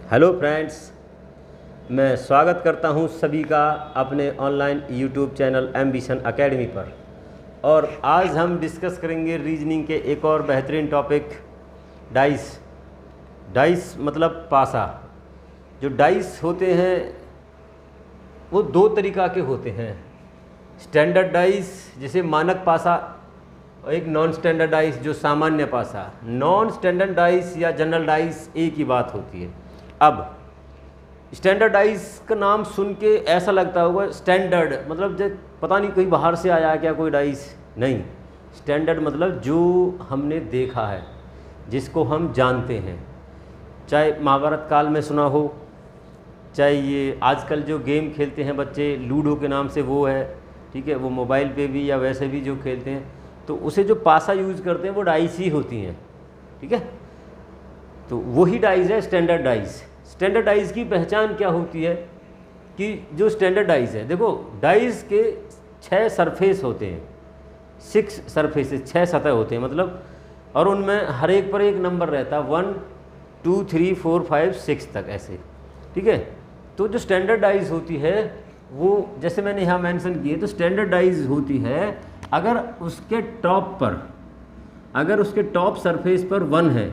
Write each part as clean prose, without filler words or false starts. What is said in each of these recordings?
Hello friends, मैं स्वागत करता हूं सभी का अपने online YouTube channel ambition academy पर। और आज हम डिस्कस करेंगे रीजनिंग के एक और बेहतरीन टॉपिक डाइस। डाइस मतलब पासा। जो डाइस होते हैं वो दो तरीक़ा के होते हैं, स्टैंडर्ड डाइस जैसे मानक पासा, और एक नॉन स्टैंडर्ड डाइस जो सामान्य पासा। नॉन स्टैंडर्ड डाइस या जनरल डाइस एक ही बात होती है। अब स्टैंडर्ड डाइस का नाम सुन के ऐसा लगता होगा स्टैंडर्ड मतलब जो पता नहीं कहीं बाहर से आया है क्या कोई डाइस। नहीं, स्टैंडर्ड मतलब जो हमने देखा है, जिसको हम जानते हैं। चाहे महाभारत काल में सुना हो, चाहे ये आजकल जो गेम खेलते हैं बच्चे लूडो के नाम से वो है, ठीक है, वो मोबाइल पे भी या वैसे भी जो खेलते हैं तो उसे जो पासा यूज़ करते हैं वो डाइस ही होती हैं, ठीक है। तो वही डाइस है स्टैंडर्ड डाइस। स्टैंडर्ड डाइस की पहचान क्या होती है कि जो स्टैंडर्ड डाइस है, देखो डाइस के 6 सरफेस होते हैं, 6 सरफेसेस, 6 सतह होते हैं मतलब, और उनमें हर एक पर एक नंबर रहता है 1 2 3 4 5 6 तक ऐसे, ठीक है। तो जो स्टैंडर्ड डाइस होती है वो जैसे मैंने यहाँ मेंशन की है, तो स्टैंडर्ड डाइस होती है अगर उसके टॉप पर, अगर उसके टॉप सरफेस पर 1 है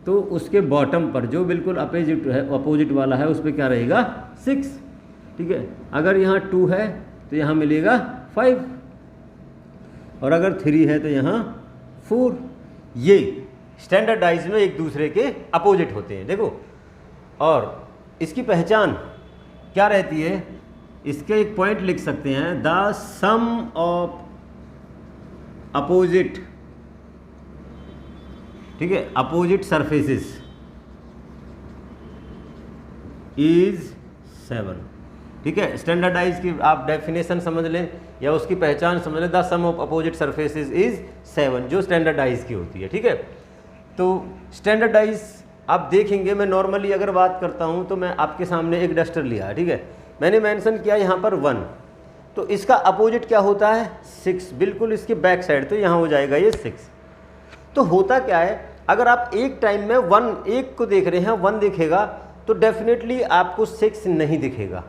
तो उसके बॉटम पर जो बिल्कुल अपोजिट है, अपोजिट वाला है, उस पर क्या रहेगा 6, ठीक है। अगर यहाँ 2 है तो यहाँ मिलेगा 5, और अगर 3 है तो यहाँ 4। ये स्टैंडर्ड डाइस में एक दूसरे के अपोजिट होते हैं, देखो। और इसकी पहचान क्या रहती है, इसके एक पॉइंट लिख सकते हैं, द सम ऑफ अपोजिट, ठीक है, अपोजिट सरफेसेस इज 7, ठीक है। स्टैंडर्ड डाइस की आप डेफिनेशन समझ लें या उसकी पहचान समझ लें, the sum of opposite surfaces is 7, जो स्टैंडर्ड डाइस की होती है, ठीक है। तो स्टैंडर्ड डाइस आप देखेंगे, मैं नॉर्मली अगर बात करता हूं तो मैं आपके सामने एक डस्टर लिया है, ठीक है, मैंने मेंशन किया यहाँ पर 1, तो इसका अपोजिट क्या होता है 6, बिल्कुल इसके बैक साइड, तो यहाँ हो जाएगा ये 6। तो होता क्या है, अगर आप एक टाइम में 1 एक को देख रहे हैं, 1 दिखेगा तो डेफिनेटली आपको 6 नहीं दिखेगा,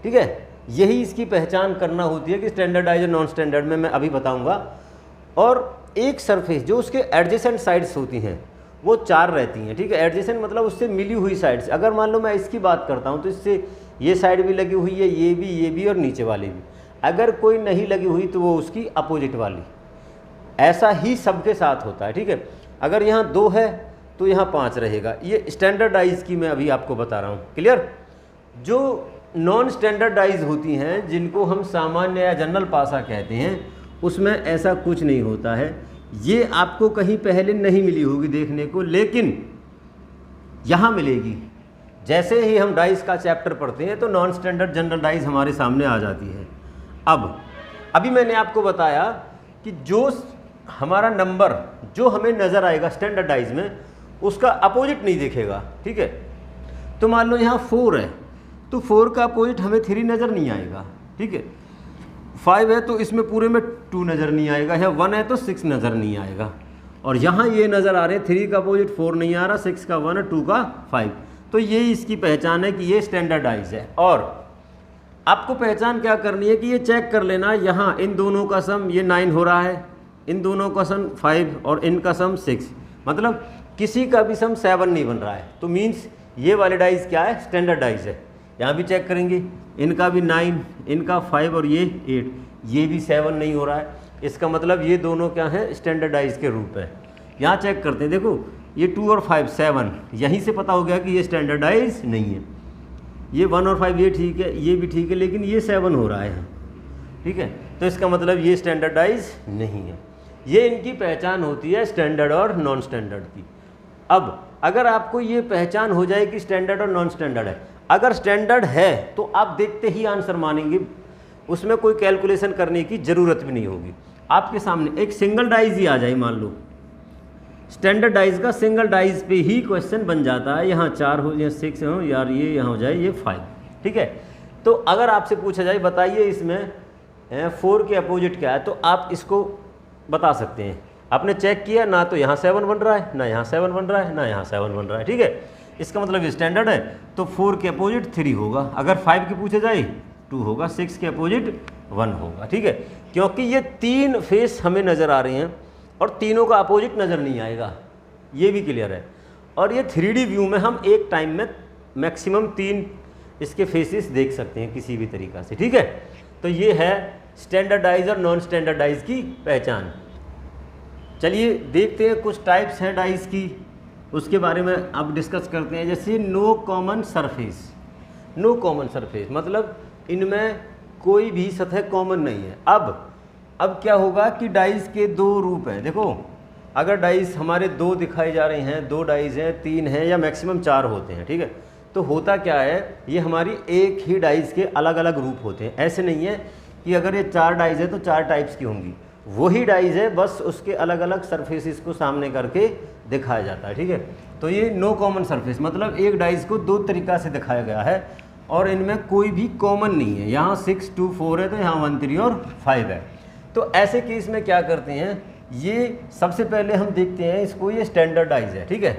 ठीक है। यही इसकी पहचान करना होती है कि स्टैंडर्डाइज और नॉन स्टैंडर्ड में मैं अभी बताऊंगा। और एक सरफेस जो उसके एडजेसेंट साइड्स होती हैं वो 4 रहती हैं, ठीक है। एडजेसेंट मतलब उससे मिली हुई साइड्स। अगर मान लो मैं इसकी बात करता हूँ तो इससे ये साइड भी लगी हुई है, ये भी और नीचे वाली भी। अगर कोई नहीं लगी हुई तो वो उसकी अपोजिट वाली। ऐसा ही सबके साथ होता है, ठीक है। अगर यहाँ 2 है तो यहाँ 5 रहेगा। ये स्टैंडर्डाइज की मैं अभी आपको बता रहा हूँ, क्लियर। जो नॉन स्टैंडर्डाइज होती हैं, जिनको हम सामान्य या जनरल पासा कहते हैं, उसमें ऐसा कुछ नहीं होता है। ये आपको कहीं पहले नहीं मिली होगी देखने को, लेकिन यहाँ मिलेगी। जैसे ही हम डाइस का चैप्टर पढ़ते हैं तो नॉन स्टैंडर्ड जनरल डाइस हमारे सामने आ जाती है। अब अभी मैंने आपको बताया कि जो हमारा नंबर जो हमें नज़र आएगा स्टैंडर्ड डाइस में, उसका अपोजिट नहीं दिखेगा, ठीक है। तो मान लो यहाँ 4 है तो 4 का अपोजिट हमें 3 नज़र नहीं आएगा, ठीक है। 5 है तो इसमें पूरे में 2 नज़र नहीं आएगा, यहाँ 1 है तो 6 नज़र नहीं आएगा। और यहाँ ये नज़र आ रहे हैं, 3 का अपोजिट 4 नहीं आ रहा, 6 का 1 है, 2 का 5। तो ये इसकी पहचान है कि ये स्टैंडर्डाइज है। और आपको पहचान क्या करनी है कि ये चेक कर लेना, यहाँ इन दोनों का सम ये 9 हो रहा है, इन दोनों का सम 5 और इनका सम 6, मतलब किसी का भी सम 7 नहीं बन रहा है। तो मीन्स ये वाले डाइस क्या है, स्टैंडर्डाइज है। यहाँ भी चेक करेंगे, इनका भी 9, इनका 5 और ये 8, ये भी 7 नहीं हो रहा है। इसका मतलब ये दोनों क्या है, स्टैंडर्डाइज के रूप है। यहाँ चेक करते हैं, देखो ये 2 और 5 7, यहीं से पता हो गया कि ये स्टैंडर्डाइज नहीं है। ये 1 और 5 ये ठीक है, ये भी ठीक है, लेकिन ये 7 हो रहा है यहाँ, ठीक है। तो इसका मतलब ये स्टैंडर्डाइज नहीं है। ये इनकी पहचान होती है स्टैंडर्ड और नॉन स्टैंडर्ड की। अब अगर आपको ये पहचान हो जाए कि स्टैंडर्ड और नॉन स्टैंडर्ड है, अगर स्टैंडर्ड है तो आप देखते ही आंसर मानेंगे, उसमें कोई कैलकुलेशन करने की ज़रूरत भी नहीं होगी। आपके सामने एक सिंगल डाइज ही आ जाए, मान लो स्टैंडर्ड डाइज का सिंगल डाइज पे ही क्वेश्चन बन जाता है। यहाँ 4 हो, यहाँ 6 हो, यार ये यहाँ हो जाए ये 5, ठीक है। तो अगर आपसे पूछा जाए बताइए इसमें 4 के अपोजिट क्या है, तो आप इसको बता सकते हैं। आपने चेक किया ना, तो यहाँ 7 बन रहा है, ना यहाँ 7 बन रहा है, ना यहाँ 7 बन रहा है, ठीक है। इसका मतलब ये स्टैंडर्ड है, तो 4 के अपोजिट 3 होगा। अगर 5 की पूछे जाए 2 होगा, 6 के अपोजिट 1 होगा। ठीक है, क्योंकि ये 3 फेस हमें नज़र आ रहे हैं और तीनों का अपोजिट नज़र नहीं आएगा, ये भी क्लियर है। और ये 3D व्यू में हम एक टाइम में मैक्सिमम 3 इसके फेसेस देख सकते हैं किसी भी तरीक़ा से। ठीक है, तो ये है स्टैंडर्डाइज और नॉन स्टैंडर्डाइज की पहचान। चलिए देखते हैं कुछ टाइप्स हैं डाइज की, उसके बारे में अब डिस्कस करते हैं। जैसे no common surface. No common surface मतलब इनमें कोई भी सतह कॉमन नहीं है। अब क्या होगा कि डाइज के 2 रूप हैं। देखो, अगर डाइज हमारे 2 दिखाए जा रहे हैं, 2 डाइज हैं, 3 हैं या मैक्सिमम 4 होते हैं। ठीक है, तो होता क्या है, ये हमारी एक ही डाइज के अलग अलग रूप होते हैं। ऐसे नहीं है कि अगर ये 4 डाइज है तो 4 टाइप्स की होंगी, वही डाइज है, बस उसके अलग अलग सरफेसेस को सामने करके दिखाया जाता है। ठीक है, तो ये नो कॉमन सरफेस मतलब एक डाइज को 2 तरीक़ा से दिखाया गया है और इनमें कोई भी कॉमन नहीं है। यहाँ 6 2 4 है तो यहाँ 1 3 और 5 है। तो ऐसे केस में क्या करते हैं, ये सबसे पहले हम देखते हैं इसको, ये स्टैंडर्डाइज है। ठीक है,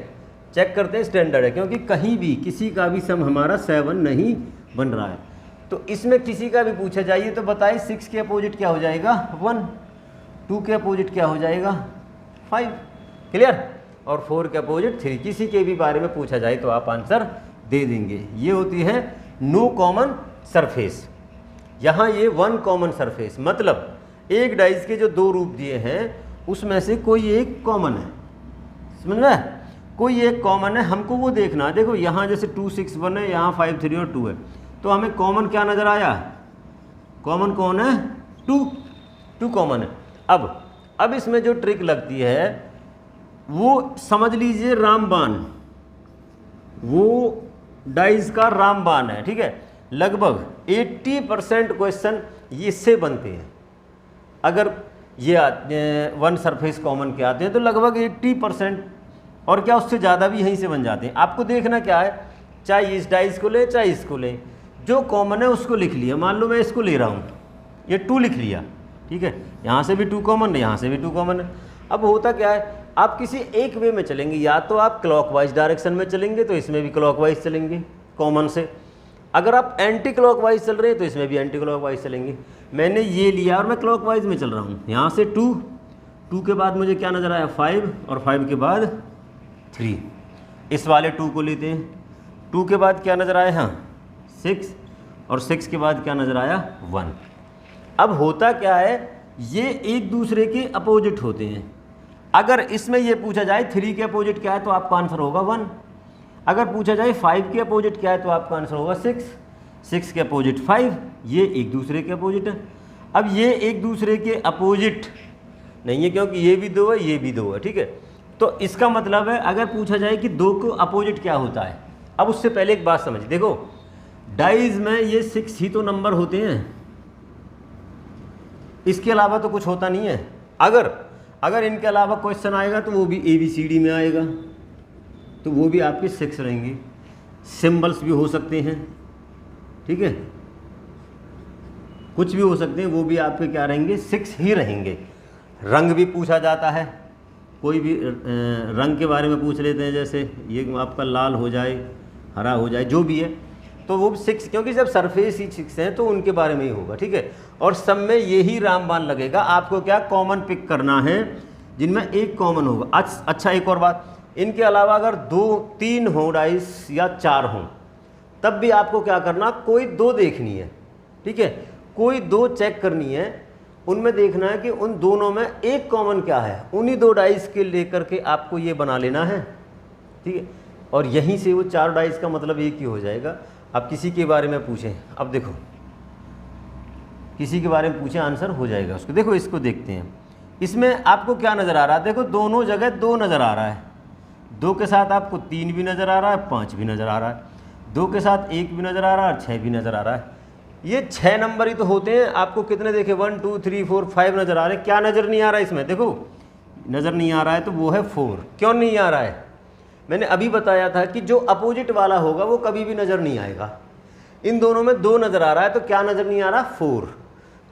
चेक करते हैं स्टैंडर्ड है, क्योंकि कहीं भी किसी का भी सम हमारा 7 नहीं बन रहा है। तो इसमें किसी का भी पूछा जाइए तो बताइए 6 के अपोजिट क्या हो जाएगा 1, 2 के अपोजिट क्या हो जाएगा 5, क्लियर, और 4 के अपोजिट 3। किसी के भी बारे में पूछा जाए तो आप आंसर दे देंगे। ये होती है नो कॉमन सरफेस। यहाँ ये 1 कॉमन सरफेस मतलब एक डाइज के जो 2 रूप दिए हैं उसमें से कोई एक कॉमन है, समझ रहे हैं, कोई एक कॉमन है, हमको वो देखना है। देखो यहाँ जैसे 2 6 1 है, यहाँ 5 3 और 2 है, तो हमें कॉमन क्या नज़र आया, कॉमन कौन है 2 कॉमन है। अब इसमें जो ट्रिक लगती है वो समझ लीजिए रामबाण, वो डाइज का रामबाण है। ठीक है, लगभग 80% क्वेश्चन इससे बनते हैं। अगर ये 1 सरफेस कॉमन के आते हैं तो लगभग 80% और क्या उससे ज़्यादा भी यहीं से बन जाते हैं। आपको देखना क्या है, चाहे इस डाइज को ले चाहे इसको ले, जो कॉमन है उसको लिख लिया। मान लो मैं इसको ले रहा हूँ, ये 2 लिख लिया। ठीक है, यहाँ से भी 2 कॉमन है, यहाँ से भी 2 कॉमन है। अब होता क्या है, आप किसी एक वे में चलेंगे, या तो आप क्लॉकवाइज डायरेक्शन में चलेंगे तो इसमें भी क्लॉकवाइज चलेंगे कॉमन से, अगर आप एंटी क्लॉकवाइज चल रहे हैं तो इसमें भी एंटी क्लॉकवाइज चलेंगे। मैंने ये लिया और मैं क्लॉकवाइज में चल रहा हूँ, यहाँ से 2 के बाद मुझे क्या नज़र आया 5 और 5 के बाद 3, इस वाले 2 को लेते हैं, 2 के बाद क्या नज़र आया यहाँ 6 और 6 के बाद क्या नज़र आया 1। अब होता क्या है, ये एक दूसरे के अपोजिट होते हैं। अगर इसमें ये पूछा जाए 3 के अपोजिट क्या है तो आपका आंसर होगा 1, अगर पूछा जाए 5 के अपोजिट क्या है तो आपका आंसर होगा 6 के अपोजिट 5, ये एक दूसरे के अपोजिट है। अब ये एक दूसरे के अपोजिट नहीं है क्योंकि ये भी 2 है ये भी 2 है। ठीक है, तो इसका मतलब है अगर पूछा जाए कि 2 को अपोजिट क्या होता है, अब उससे पहले एक बात समझिए। देखो डाइज में ये 6 ही तो नंबर होते हैं, इसके अलावा तो कुछ होता नहीं है। अगर इनके अलावा क्वेश्चन आएगा तो वो भी ABCD में आएगा, तो वो भी आपके 6 रहेंगे। सिंबल्स भी हो सकते हैं, ठीक है, कुछ भी हो सकते हैं, वो भी आपके क्या रहेंगे 6 ही रहेंगे। रंग भी पूछा जाता है, कोई भी रंग के बारे में पूछ लेते हैं, जैसे ये आपका लाल हो जाए, हरा हो जाए, जो भी है, तो वो 6, क्योंकि जब सरफेस ही 6 हैं तो उनके बारे में ही होगा। ठीक है, और सब में यही रामबाण लगेगा। आपको क्या कॉमन पिक करना है जिनमें एक कॉमन होगा। अच्छा एक और बात, इनके अलावा अगर 2 3 हो डाइस या 4 हों तब भी आपको क्या करना, कोई 2 देखनी है। ठीक है, कोई 2 चेक करनी है, उनमें देखना है कि उन दोनों में एक कॉमन क्या है, उन्हीं 2 डाइस के लेकर के आपको ये बना लेना है। ठीक है, और यहीं से वो 4 डाइस का मतलब एक ही हो जाएगा। अब किसी के बारे में पूछें, अब देखो किसी के बारे में पूछें आंसर हो जाएगा उसको। देखो इसको देखते हैं, इसमें आपको क्या नज़र आ रहा है, देखो दोनों जगह 2 नज़र आ रहा है, 2 के साथ आपको 3 भी नज़र आ रहा है, 5 भी नज़र आ रहा है, 2 के साथ 1 भी नज़र आ रहा है और 6 भी नज़र आ रहा है। ये 6 नंबर ही तो होते हैं। आपको कितने देखे 1 2 3 4 5 नज़र आ रहे हैं, क्या नज़र नहीं आ रहा है इसमें, देखो नज़र नहीं आ रहा है तो वो है 4। क्यों नहीं आ रहा है, मैंने अभी बताया था कि जो अपोजिट वाला होगा वो कभी भी नज़र नहीं आएगा। इन दोनों में 2 नज़र आ रहा है तो क्या नज़र नहीं आ रहा 4,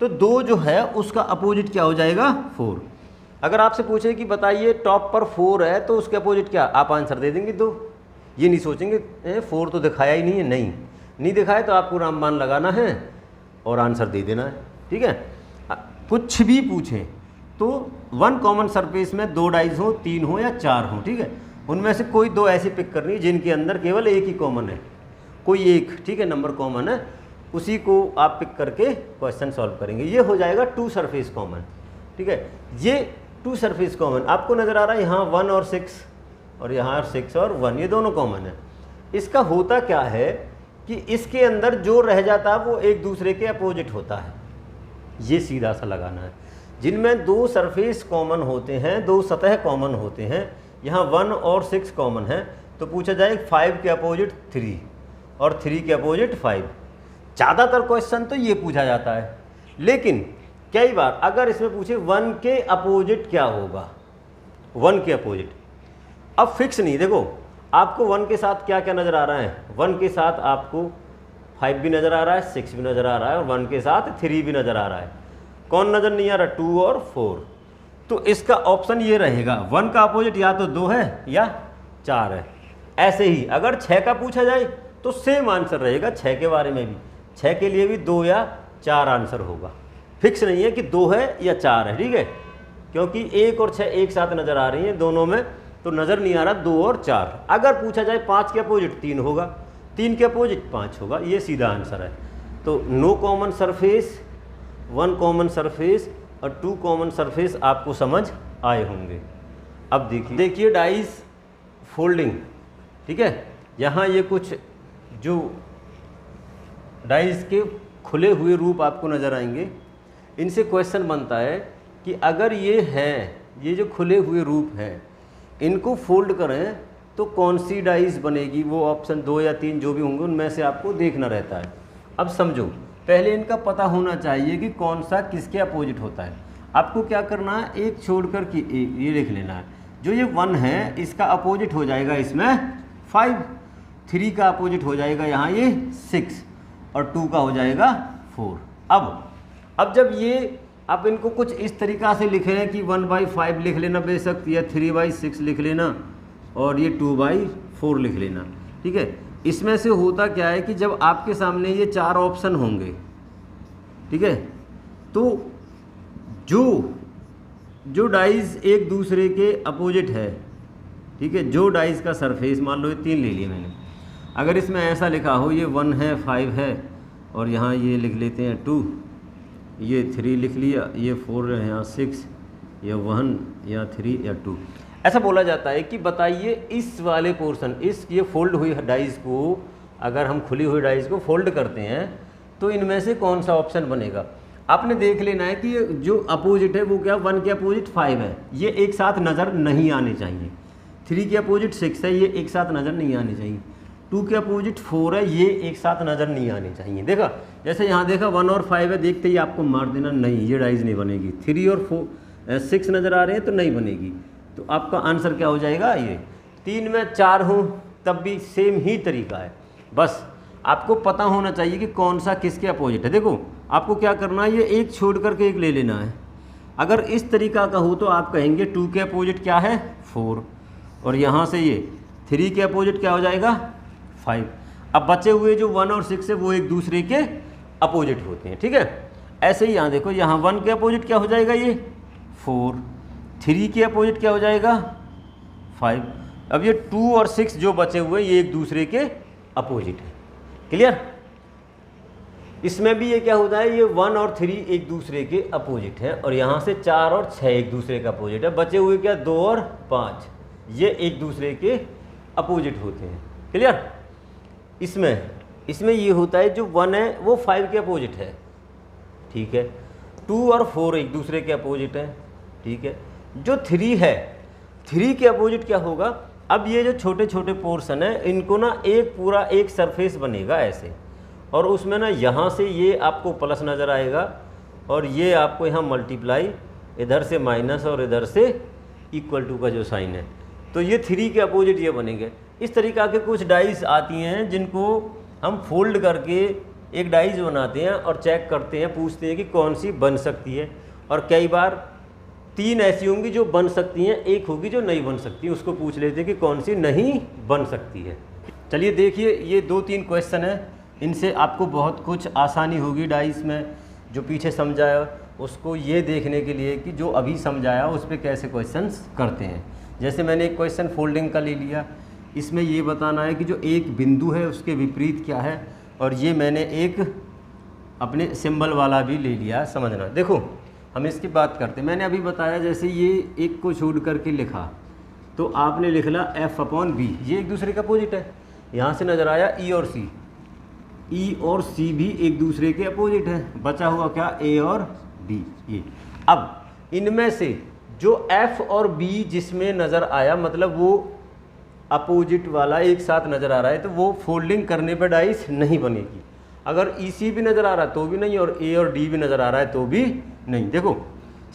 तो 2 जो है उसका अपोजिट क्या हो जाएगा 4। अगर आपसे पूछे कि बताइए टॉप पर 4 है तो उसके अपोजिट क्या, आप आंसर दे देंगे 2, ये नहीं सोचेंगे 4 तो दिखाया ही नहीं है, नहीं दिखाया तो आपको रामबाण लगाना है और आंसर दे देना है, ठीक है। कुछ भी पूछें तो 1 कॉमन सरफेस में 2 डाइज हो, 3 हो या 4 हो, ठीक है। उनमें से कोई 2 ऐसी पिक करनी है जिनके अंदर केवल एक ही कॉमन है, कोई एक, ठीक है, नंबर कॉमन है, उसी को आप पिक करके क्वेश्चन सॉल्व करेंगे। ये हो जाएगा 2 सरफेस कॉमन, ठीक है। ये 2 सरफेस कॉमन आपको नज़र आ रहा है, यहाँ 1 और 6 और यहाँ 6 और 1 ये दोनों कॉमन है। इसका होता क्या है कि इसके अंदर जो रह जाता है वो एक दूसरे के अपोजिट होता है, ये सीधा सा लगाना है। जिनमें 2 सरफेस कॉमन होते हैं, 2 सतह कॉमन होते हैं, यहाँ 1 और 6 कॉमन है, तो पूछा जाए 5 के अपोजिट 3 और 3 के अपोजिट 5। ज़्यादातर क्वेश्चन तो ये पूछा जाता है, लेकिन कई बार अगर इसमें पूछे 1 के अपोजिट क्या होगा, 1 के अपोजिट, अब फिक्स नहीं, देखो आपको 1 के साथ क्या क्या नज़र आ रहा है, 1 के साथ आपको 5 भी नज़र आ रहा है, 6 भी नज़र आ रहा है और 1 के साथ 3 भी नज़र आ रहा है। कौन नज़र नहीं आ रहा, 2 और 4। तो इसका ऑप्शन ये रहेगा, 1 का अपोजिट या तो 2 है या 4 है। ऐसे ही अगर 6 का पूछा जाए तो सेम आंसर रहेगा 6 के बारे में भी, 6 के लिए भी 2 या 4 आंसर होगा। फिक्स नहीं है कि 2 है या 4 है, ठीक है, क्योंकि 1 और 6 एक साथ नज़र आ रही हैं दोनों में, तो नज़र नहीं आ रहा 2 और 4। अगर पूछा जाए 5 के अपोजिट 3 होगा, 3 के अपोजिट 5 होगा, ये सीधा आंसर है। तो no common surface, 1 common surface और 2 कॉमन सरफेस आपको समझ आए होंगे। अब देखिए डाइज फोल्डिंग, ठीक है। यहाँ ये कुछ जो डाइज के खुले हुए रूप आपको नज़र आएंगे, इनसे क्वेश्चन बनता है कि अगर ये हैं, ये जो खुले हुए रूप हैं, इनको फोल्ड करें तो कौन सी डाइज बनेगी, वो ऑप्शन 2 या 3 जो भी होंगे उनमें से आपको देखना रहता है। अब समझो, पहले इनका पता होना चाहिए कि कौन सा किसके अपोजिट होता है। आपको क्या करना है, एक छोड़कर कि एक ये लिख लेना है, जो ये 1 है इसका अपोजिट हो जाएगा इसमें 5, 3 का अपोजिट हो जाएगा यहाँ ये 6 और 2 का हो जाएगा 4। अब जब ये आप इनको कुछ इस तरीक़ा से लिख रहे हैं कि 1/5 लिख लेना बेशक, या 3/6 लिख लेना और ये 2/4 लिख लेना, ठीक है। इसमें से होता क्या है कि जब आपके सामने ये 4 ऑप्शन होंगे, ठीक है, तो जो डाइज एक दूसरे के अपोजिट है, ठीक है, जो डाइज का सरफेस, मान लो ये 3 ले लिया मैंने, अगर इसमें ऐसा लिखा हो ये 1 है, 5 है और यहाँ ये लिख लेते हैं 2, ये 3 लिख लिया, ये 4 है, यहाँ 6, या 1 या 3 या 2, ऐसा बोला जाता है कि बताइए इस वाले पोर्शन, इस ये फोल्ड हुई डाइज को अगर हम खुली हुई डाइज को फोल्ड करते हैं तो इनमें से कौन सा ऑप्शन बनेगा। आपने देख लेना है कि ये जो अपोजिट है वो क्या, 1 के अपोजिट 5 है, ये एक साथ नज़र नहीं आने चाहिए। 3 के अपोजिट 6 है, ये एक साथ नज़र नहीं आने चाहिए। 2 के अपोजिट 4 है, ये एक साथ नज़र नहीं आने चाहिए। देखा, जैसे यहाँ देखा 1 और 5 है, देखते ही आपको मार देना नहीं, ये डाइज नहीं बनेगी। 3 और 6 नज़र आ रहे हैं तो नहीं बनेगी, तो आपका आंसर क्या हो जाएगा, ये 3 में 4 हो तब भी सेम ही तरीका है। बस आपको पता होना चाहिए कि कौन सा किसके अपोजिट है। देखो आपको क्या करना है, ये एक छोड़ करके एक ले लेना है। अगर इस तरीका का हो तो आप कहेंगे 2 के अपोजिट क्या है, 4, और यहाँ से ये 3 के अपोजिट क्या हो जाएगा, 5। अब बचे हुए जो 1 और 6 है वो एक दूसरे के अपोजिट होते हैं, ठीक है। ऐसे ही यहाँ देखो, यहाँ 1 के अपोजिट क्या हो जाएगा, ये 4, 3 के अपोजिट क्या हो जाएगा, 5। अब ये 2 और 6 जो बचे हुए ये एक दूसरे के अपोजिट है। क्लियर। इसमें भी ये क्या होता है, ये 1 और 3 एक दूसरे के अपोजिट है और यहाँ से 4 और 6 एक दूसरे का अपोजिट है। बचे हुए क्या, 2 और 5 ये एक दूसरे के अपोजिट होते हैं। क्लियर। इसमें ये होता है जो 1 है वो 5 के अपोजिट है, ठीक है। 2 और 4 एक दूसरे के अपोजिट है, ठीक है। जो 3 है, 3 के अपोजिट क्या होगा, अब ये जो छोटे छोटे पोर्शन है इनको ना एक पूरा एक सरफेस बनेगा ऐसे, और उसमें ना यहाँ से ये आपको प्लस नज़र आएगा और ये आपको यहाँ मल्टीप्लाई, इधर से माइनस और इधर से इक्वल टू का जो साइन है, तो ये 3 के अपोजिट ये बनेंगे। इस तरीक़ा के कुछ डाइज आती हैं जिनको हम फोल्ड करके एक डाइज बनाते हैं और चेक करते हैं, पूछते हैं कि कौन सी बन सकती है। और कई बार 3 ऐसी होंगी जो बन सकती हैं, एक होगी जो नहीं बन सकती। उसको पूछ लेते हैं कि कौन सी नहीं बन सकती है। चलिए देखिए, ये 2-3 क्वेश्चन है, इनसे आपको बहुत कुछ आसानी होगी डाइस में। जो पीछे समझाया उसको ये देखने के लिए कि जो अभी समझाया उस पर कैसे क्वेश्चंस करते हैं। जैसे मैंने एक क्वेश्चन फोल्डिंग का ले लिया, इसमें ये बताना है कि जो एक बिंदु है उसके विपरीत क्या है, और ये मैंने एक अपने सिंबल वाला भी ले लिया, समझना। देखो हम इसकी बात करते हैं। मैंने अभी बताया जैसे ये एक को छोड़ करके लिखा तो आपने लिख ला F/B, ये एक दूसरे का अपोजिट है। यहाँ से नज़र आया E और C, E और C भी एक दूसरे के अपोजिट है। बचा हुआ क्या, A और B। ये अब इनमें से जो F और B जिसमें नज़र आया, मतलब वो अपोजिट वाला एक साथ नज़र आ रहा है, तो वो फोल्डिंग करने पर डाइस नहीं बनेगी। अगर EC भी नज़र आ रहा है तो भी नहीं, और A और D भी नज़र आ रहा है तो भी नहीं। देखो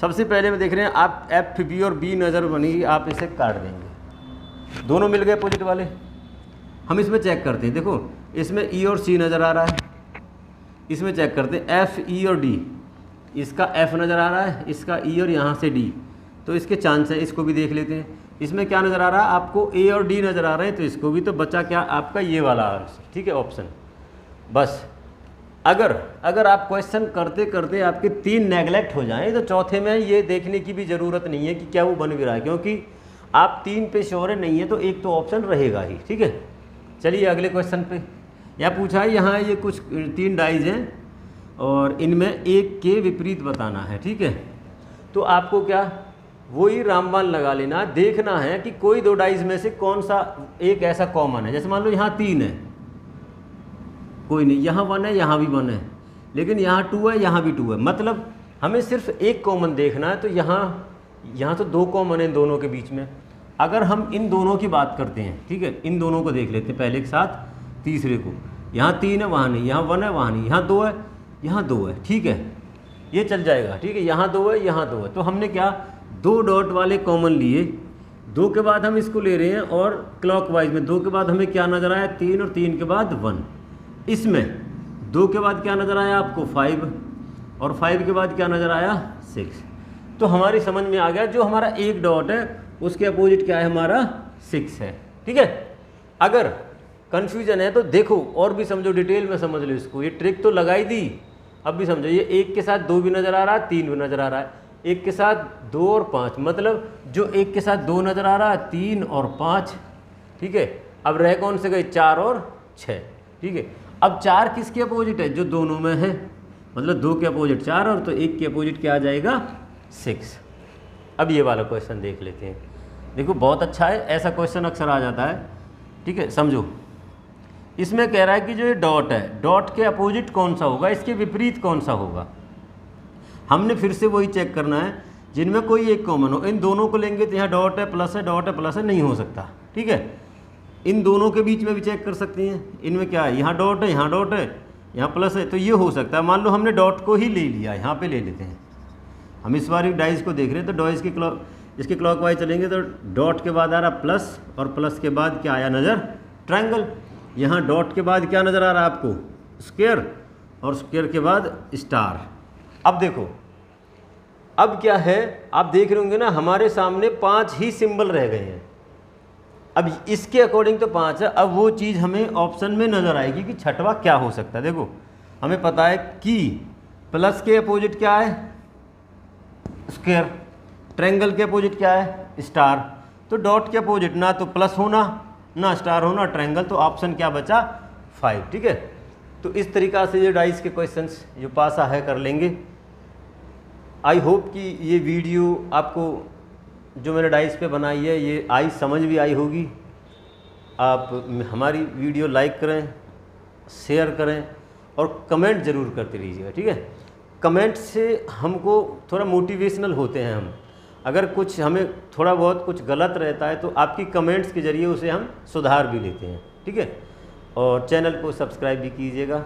सबसे पहले में देख रहे हैं आप FB और B नज़र बनेगी, आप इसे काट देंगे, दोनों मिल गए अपोजिट वाले। हम इसमें चेक करते हैं, देखो इसमें E और C नज़र आ रहा है, इसमें चेक करते हैं F, E और D। इसका F नज़र आ रहा है, इसका E और यहाँ से D, तो इसके चांस है। इसको भी देख लेते हैं। इसमें क्या नज़र आ रहा है आपको, A और D नज़र आ रहे हैं, तो इसको भी। तो बचा क्या आपका ये वाला आंसर, ठीक है, ऑप्शन। बस अगर आप क्वेश्चन करते करते आपके 3 नेगलेक्ट हो जाएं तो चौथे में ये देखने की भी ज़रूरत नहीं है कि क्या वो बन भी रहा है, क्योंकि आप 3 पे श्योर नहीं है तो एक तो ऑप्शन रहेगा ही, ठीक है। चलिए अगले क्वेश्चन पे। यह पूछा है, यहाँ ये कुछ 3 डाइज हैं और इनमें एक के विपरीत बताना है, ठीक है। तो आपको क्या वही रामबाण लगा लेना, देखना है कि कोई 2 डाइज में से कौन सा एक ऐसा कॉमन है। जैसे मान लो यहाँ 3 है, कोई नहीं, यहाँ 1 है, यहाँ भी 1 है, लेकिन यहाँ 2 है, यहाँ भी 2 है, मतलब हमें सिर्फ एक कॉमन देखना है। तो यहाँ तो 2 कॉमन है इन दोनों के बीच में। अगर हम इन दोनों की बात करते हैं, ठीक है, इन दोनों को देख लेते हैं पहले के साथ तीसरे को। यहाँ 3 है, वहाँ नहीं, यहाँ 1 है, वहाँ नहीं, यहाँ 2 है, यहाँ 2 है, ठीक है, ये चल जाएगा, ठीक है। यहाँ 2 है, यहाँ 2 है, तो हमने क्या 2 डॉट वाले कॉमन लिए। 2 के बाद हम इसको ले रहे हैं, और क्लॉकवाइज में 2 के बाद हमें क्या नज़र आया 3, और 3 के बाद 1। इसमें 2 के बाद क्या नज़र आया आपको 5, और 5 के बाद क्या नज़र आया 6। तो हमारी समझ में आ गया जो हमारा एक डॉट है उसके अपोजिट क्या है, हमारा 6 है, ठीक है। अगर कन्फ्यूजन है तो देखो और भी समझो, डिटेल में समझ लो इसको। ये ट्रिक तो लगाई दी, अब भी समझो। ये 1 के साथ 2 भी नज़र आ रहा है, 3 भी नज़र आ रहा है, 1 के साथ 2 और 5, मतलब जो 1 के साथ 2 नज़र आ रहा है 3 और 5, ठीक है। अब रह कौन से गए 4 और 6, ठीक है। अब 4 किसके अपोजिट है, जो दोनों में है, मतलब 2 के अपोजिट 4 और तो 1 के अपोजिट क्या आ जाएगा 6। अब ये वाला क्वेश्चन देख लेते हैं। देखो बहुत अच्छा है, ऐसा क्वेश्चन अक्सर आ जाता है, ठीक है। समझो, इसमें कह रहा है कि जो ये डॉट है, डॉट के अपोजिट कौन सा होगा, इसके विपरीत कौन सा होगा। हमने फिर से वही चेक करना है जिनमें कोई एक कॉमन हो। इन दोनों को लेंगे तो यहाँ डॉट है, प्लस है, डॉट है, प्लस है, नहीं हो सकता, ठीक है। इन दोनों के बीच में भी चेक कर सकती हैं, इनमें क्या है, यहाँ डॉट है, यहाँ डॉट है, यहाँ प्लस है, तो ये हो सकता है। मान लो हमने डॉट को ही ले लिया, यहाँ पे ले लेते हैं। हम इस बार डाइस को देख रहे हैं तो डाइस के इसके क्लॉकवाइज चलेंगे तो डॉट के बाद आ रहा प्लस, और प्लस के बाद क्या आया नज़र ट्रायंगल। यहाँ डॉट के बाद क्या नज़र आ रहा है आपको स्क्वायर, और स्क्वायर के बाद स्टार। अब देखो अब क्या है, आप देख रहे होंगे ना हमारे सामने 5 ही सिंबल रह गए हैं। अब इसके अकॉर्डिंग तो 5 है। अब वो चीज़ हमें ऑप्शन में नज़र आएगी कि छठवा क्या हो सकता है। देखो हमें पता है कि प्लस के अपोजिट क्या है स्क्वायर, ट्रायंगल के अपोजिट क्या है स्टार, तो डॉट के अपोजिट ना तो प्लस होना ना स्टार होना ट्रायंगल, तो ऑप्शन क्या बचा 5, ठीक है। तो इस तरीक़ा से ये डाइस के क्वेश्चंस जो पासा है कर लेंगे। आई होप कि ये वीडियो आपको जो मैंने डाइस पे बनाई है ये आई समझ भी आई होगी। आप हमारी वीडियो लाइक करें, शेयर करें और कमेंट ज़रूर करते रहिएगा, ठीक है। कमेंट से हमको थोड़ा मोटिवेशनल होते हैं हम। अगर कुछ हमें थोड़ा बहुत कुछ गलत रहता है तो आपकी कमेंट्स के ज़रिए उसे हम सुधार भी लेते हैं, ठीक है। और चैनल को सब्सक्राइब भी कीजिएगा।